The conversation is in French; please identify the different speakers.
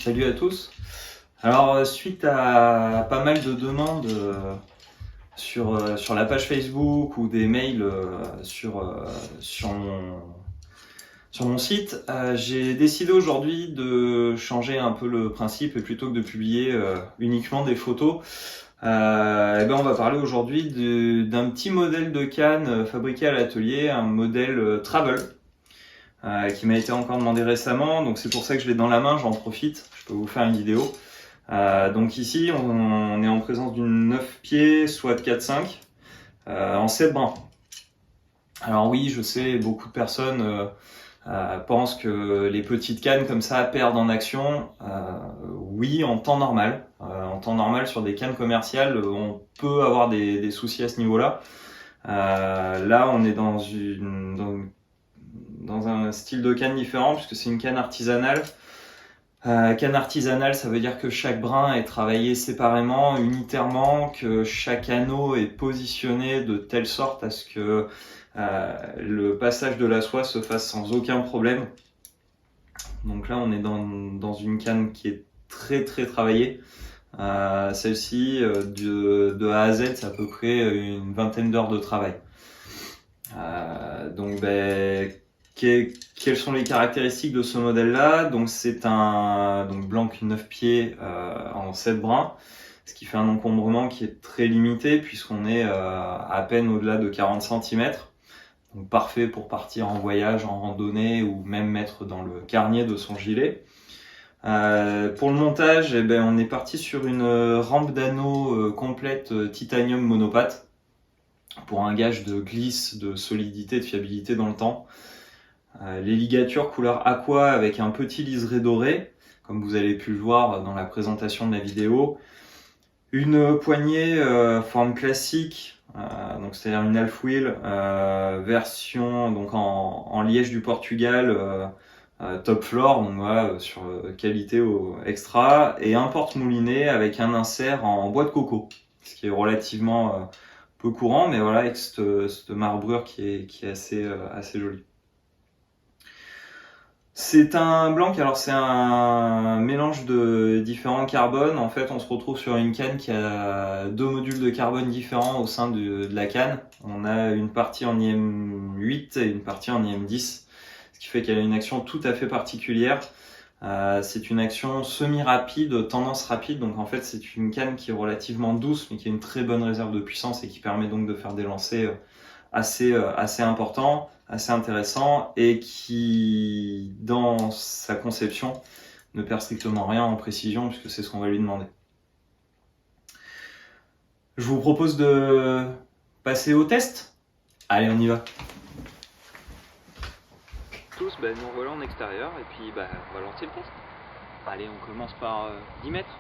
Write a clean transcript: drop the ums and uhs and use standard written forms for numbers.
Speaker 1: Salut à tous. Alors, suite à pas mal de demandes sur la page Facebook ou des mails sur mon site, j'ai décidé aujourd'hui de changer un peu le principe et plutôt que de publier uniquement des photos, on va parler aujourd'hui d'un petit modèle de canne fabriqué à l'atelier, un modèle Travel. Qui m'a été encore demandé récemment, donc c'est pour ça que je l'ai dans la main, j'en profite, je peux vous faire une vidéo. Donc ici on est en présence d'une 9 pieds, soit de 4-5, en 7 brins. Alors oui, je sais, beaucoup de personnes pensent que les petites cannes comme ça perdent en action. Oui, en temps normal. En temps normal sur des cannes commerciales, on peut avoir des soucis à ce niveau-là. Là on est dans un style de canne différent puisque c'est une canne artisanale. Canne artisanale, ça veut dire que chaque brin est travaillé séparément, unitairement, que chaque anneau est positionné de telle sorte à ce que le passage de la soie se fasse sans aucun problème. Donc là, on est dans une canne qui est très très travaillée. Celle-ci, de A à Z, c'est à peu près une vingtaine d'heures de travail. Quelles sont les caractéristiques de ce modèle-là? Donc c'est un blanc 9 pieds en 7 brins, ce qui fait un encombrement qui est très limité puisqu'on est à peine au-delà de 40 cm. Donc parfait pour partir en voyage, en randonnée ou même mettre dans le carnier de son gilet. Pour le montage, on est parti sur une rampe d'anneaux complète titanium monopathe pour un gage de glisse, de solidité, de fiabilité dans le temps. Les ligatures couleur aqua avec un petit liseré doré, comme vous avez pu le voir dans la présentation de la vidéo. Une poignée forme classique, donc c'est-à-dire une half wheel version donc en liège du Portugal, top floor, donc voilà, sur qualité extra, et un porte-moulinet avec un insert en bois de coco, ce qui est relativement peu courant, mais voilà, avec cette marbrure qui est assez jolie. C'est un blanc, alors c'est un mélange de différents carbones. En fait, on se retrouve sur une canne qui a deux modules de carbone différents au sein de la canne. On a une partie en IM8 et une partie en IM10, ce qui fait qu'elle a une action tout à fait particulière. C'est une action semi-rapide, tendance rapide, donc en fait c'est une canne qui est relativement douce mais qui a une très bonne réserve de puissance et qui permet donc de faire des lancers assez importants, assez intéressants et qui dans sa conception ne perd strictement rien en précision puisque c'est ce qu'on va lui demander. Je vous propose de passer au test. Allez, on y va.
Speaker 2: Tous, nous voilà en extérieur et puis on va lancer le test. Allez, on commence par 10 mètres.